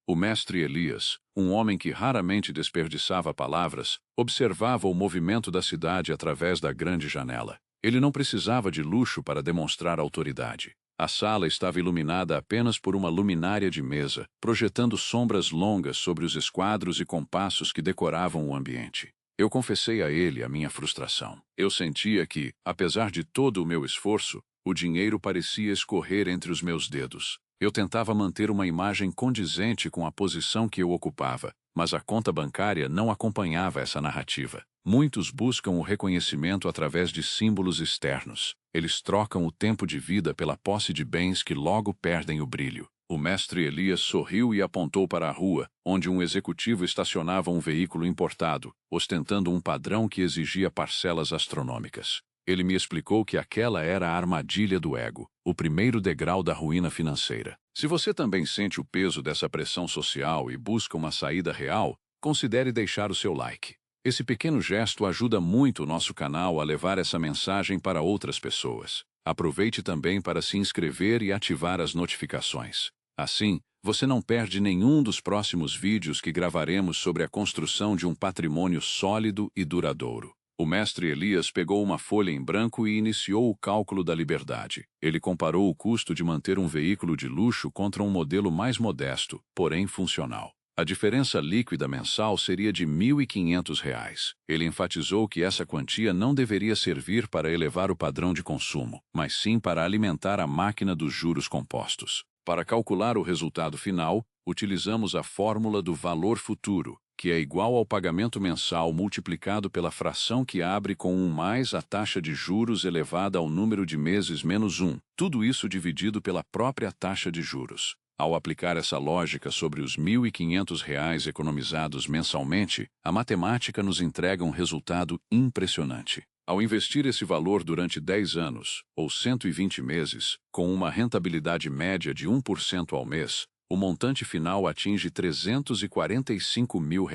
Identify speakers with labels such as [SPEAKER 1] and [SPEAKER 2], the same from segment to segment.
[SPEAKER 1] O mestre Elias, um homem que raramente desperdiçava palavras, observava o movimento da cidade através da grande janela. Ele não precisava de luxo para demonstrar autoridade. A sala estava iluminada apenas por uma luminária de mesa, projetando sombras longas sobre os esquadros e compassos que decoravam o ambiente. Eu confessei a ele a minha frustração. Eu sentia que, apesar de todo o meu esforço, o dinheiro parecia escorrer entre os meus dedos. Eu tentava manter uma imagem condizente com a posição que eu ocupava, mas a conta bancária não acompanhava essa narrativa. Muitos buscam o reconhecimento através de símbolos externos. Eles trocam o tempo de vida pela posse de bens que logo perdem o brilho. O mestre Elias sorriu e apontou para a rua, onde um executivo estacionava um veículo importado, ostentando um padrão que exigia parcelas astronômicas. Ele me explicou que aquela era a armadilha do ego, o primeiro degrau da ruína financeira. Se você também sente o peso dessa pressão social e busca uma saída real, considere deixar o seu like. Esse pequeno gesto ajuda muito o nosso canal a levar essa mensagem para outras pessoas. Aproveite também para se inscrever e ativar as notificações. Assim, você não perde nenhum dos próximos vídeos que gravaremos sobre a construção de um patrimônio sólido e duradouro. O mestre Elias pegou uma folha em branco e iniciou o cálculo da liberdade. Ele comparou o custo de manter um veículo de luxo contra um modelo mais modesto, porém funcional. A diferença líquida mensal seria de R$ 1.500. Ele enfatizou que essa quantia não deveria servir para elevar o padrão de consumo, mas sim para alimentar a máquina dos juros compostos. Para calcular o resultado final, utilizamos a fórmula do valor futuro, que é igual ao pagamento mensal multiplicado pela fração que abre com 1 mais a taxa de juros elevada ao número de meses menos 1, tudo isso dividido pela própria taxa de juros. Ao aplicar essa lógica sobre os R$ 1.500 economizados mensalmente, a matemática nos entrega um resultado impressionante. Ao investir esse valor durante 10 anos, ou 120 meses, com uma rentabilidade média de 1% ao mês, o montante final atinge R$ 345 mil.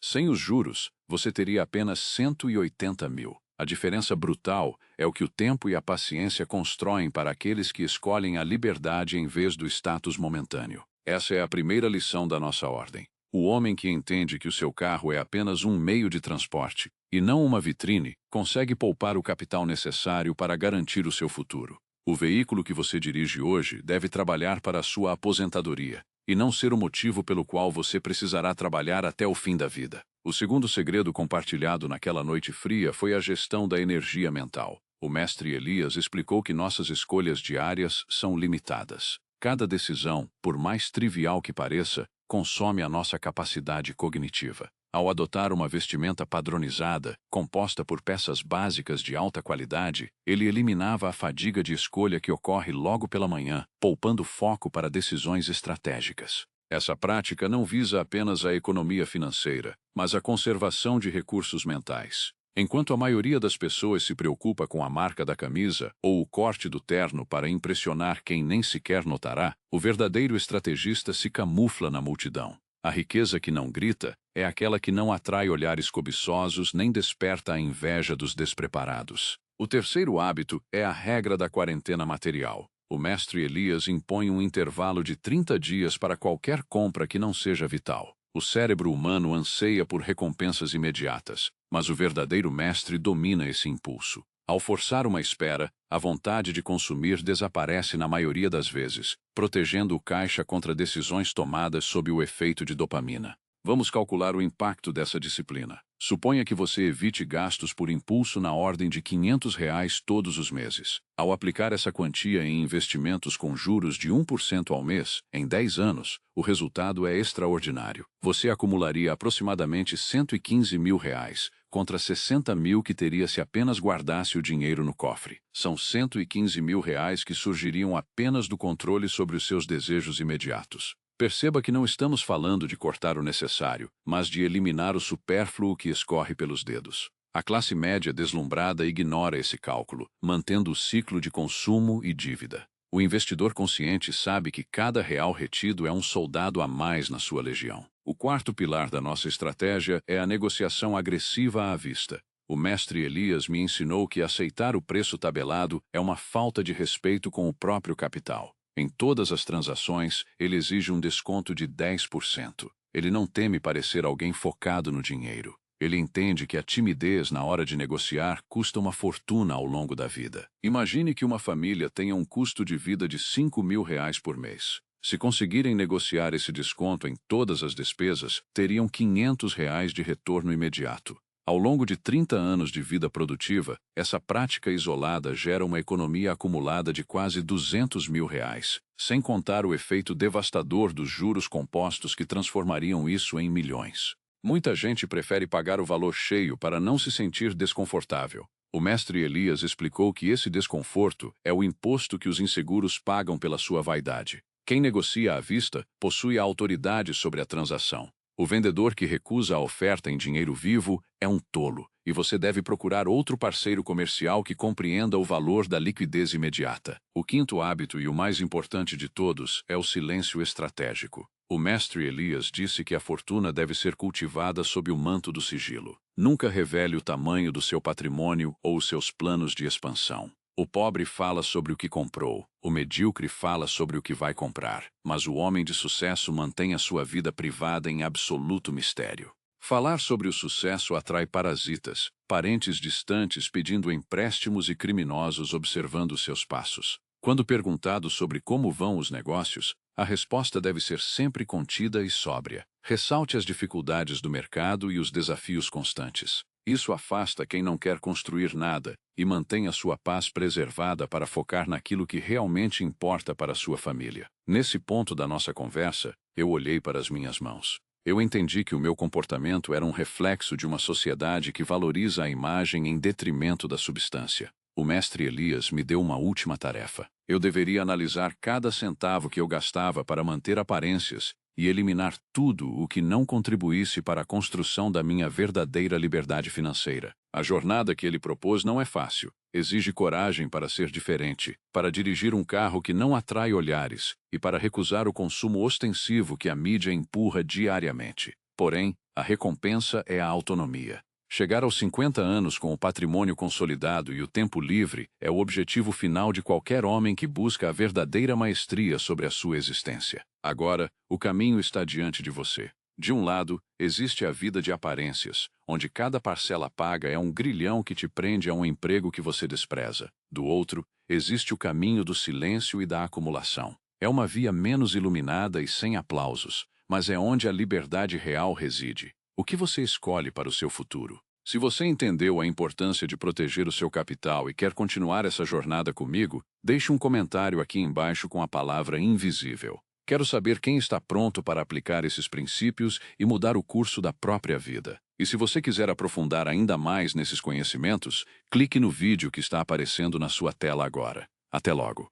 [SPEAKER 1] Sem os juros, você teria apenas 180 mil. A diferença brutal é o que o tempo e a paciência constroem para aqueles que escolhem a liberdade em vez do status momentâneo. Essa é a primeira lição da nossa ordem. O homem que entende que o seu carro é apenas um meio de transporte, e não uma vitrine, consegue poupar o capital necessário para garantir o seu futuro. O veículo que você dirige hoje deve trabalhar para a sua aposentadoria, e não ser o motivo pelo qual você precisará trabalhar até o fim da vida. O segundo segredo compartilhado naquela noite fria foi a gestão da energia mental. O mestre Elias explicou que nossas escolhas diárias são limitadas. Cada decisão, por mais trivial que pareça, consome a nossa capacidade cognitiva. Ao adotar uma vestimenta padronizada, composta por peças básicas de alta qualidade, ele eliminava a fadiga de escolha que ocorre logo pela manhã, poupando foco para decisões estratégicas. Essa prática não visa apenas a economia financeira, mas a conservação de recursos mentais. Enquanto a maioria das pessoas se preocupa com a marca da camisa ou o corte do terno para impressionar quem nem sequer notará, o verdadeiro estrategista se camufla na multidão. A riqueza que não grita é aquela que não atrai olhares cobiçosos nem desperta a inveja dos despreparados. O terceiro hábito é a regra da quarentena material. O mestre Elias impõe um intervalo de 30 dias para qualquer compra que não seja vital. O cérebro humano anseia por recompensas imediatas, mas o verdadeiro mestre domina esse impulso. Ao forçar uma espera, a vontade de consumir desaparece na maioria das vezes, protegendo o caixa contra decisões tomadas sob o efeito de dopamina. Vamos calcular o impacto dessa disciplina. Suponha que você evite gastos por impulso na ordem de R$ 500 todos os meses. Ao aplicar essa quantia em investimentos com juros de 1% ao mês, em 10 anos, o resultado é extraordinário. Você acumularia aproximadamente R$ 115 mil, contra 60 mil que teria se apenas guardasse o dinheiro no cofre. São 115 mil reais que surgiriam apenas do controle sobre os seus desejos imediatos. Perceba que não estamos falando de cortar o necessário, mas de eliminar o supérfluo que escorre pelos dedos. A classe média deslumbrada ignora esse cálculo, mantendo o ciclo de consumo e dívida. O investidor consciente sabe que cada real retido é um soldado a mais na sua legião. O quarto pilar da nossa estratégia é a negociação agressiva à vista. O mestre Elias me ensinou que aceitar o preço tabelado é uma falta de respeito com o próprio capital. Em todas as transações, ele exige um desconto de 10%. Ele não teme parecer alguém focado no dinheiro. Ele entende que a timidez na hora de negociar custa uma fortuna ao longo da vida. Imagine que uma família tenha um custo de vida de R$ 5.000 por mês. Se conseguirem negociar esse desconto em todas as despesas, teriam R$ 500 de retorno imediato. Ao longo de 30 anos de vida produtiva, essa prática isolada gera uma economia acumulada de quase R$ 200.000, sem contar o efeito devastador dos juros compostos que transformariam isso em milhões. Muita gente prefere pagar o valor cheio para não se sentir desconfortável. O mestre Elias explicou que esse desconforto é o imposto que os inseguros pagam pela sua vaidade. Quem negocia à vista possui a autoridade sobre a transação. O vendedor que recusa a oferta em dinheiro vivo é um tolo, e você deve procurar outro parceiro comercial que compreenda o valor da liquidez imediata. O quinto hábito e o mais importante de todos é o silêncio estratégico. O mestre Elias disse que a fortuna deve ser cultivada sob o manto do sigilo. Nunca revele o tamanho do seu patrimônio ou os seus planos de expansão. O pobre fala sobre o que comprou, o medíocre fala sobre o que vai comprar, mas o homem de sucesso mantém a sua vida privada em absoluto mistério. Falar sobre o sucesso atrai parasitas, parentes distantes pedindo empréstimos e criminosos observando seus passos. Quando perguntado sobre como vão os negócios, a resposta deve ser sempre contida e sóbria. Ressalte as dificuldades do mercado e os desafios constantes. Isso afasta quem não quer construir nada e mantém a sua paz preservada para focar naquilo que realmente importa para a sua família. Nesse ponto da nossa conversa, eu olhei para as minhas mãos. Eu entendi que o meu comportamento era um reflexo de uma sociedade que valoriza a imagem em detrimento da substância. O mestre Elias me deu uma última tarefa. Eu deveria analisar cada centavo que eu gastava para manter aparências e eliminar tudo o que não contribuísse para a construção da minha verdadeira liberdade financeira. A jornada que ele propôs não é fácil. Exige coragem para ser diferente, para dirigir um carro que não atrai olhares e para recusar o consumo ostensivo que a mídia empurra diariamente. Porém, a recompensa é a autonomia. Chegar aos 50 anos com o patrimônio consolidado e o tempo livre é o objetivo final de qualquer homem que busca a verdadeira maestria sobre a sua existência. Agora, o caminho está diante de você. De um lado, existe a vida de aparências, onde cada parcela paga é um grilhão que te prende a um emprego que você despreza. Do outro, existe o caminho do silêncio e da acumulação. É uma via menos iluminada e sem aplausos, mas é onde a liberdade real reside. O que você escolhe para o seu futuro? Se você entendeu a importância de proteger o seu capital e quer continuar essa jornada comigo, deixe um comentário aqui embaixo com a palavra invisível. Quero saber quem está pronto para aplicar esses princípios e mudar o curso da própria vida. E se você quiser aprofundar ainda mais nesses conhecimentos, clique no vídeo que está aparecendo na sua tela agora. Até logo!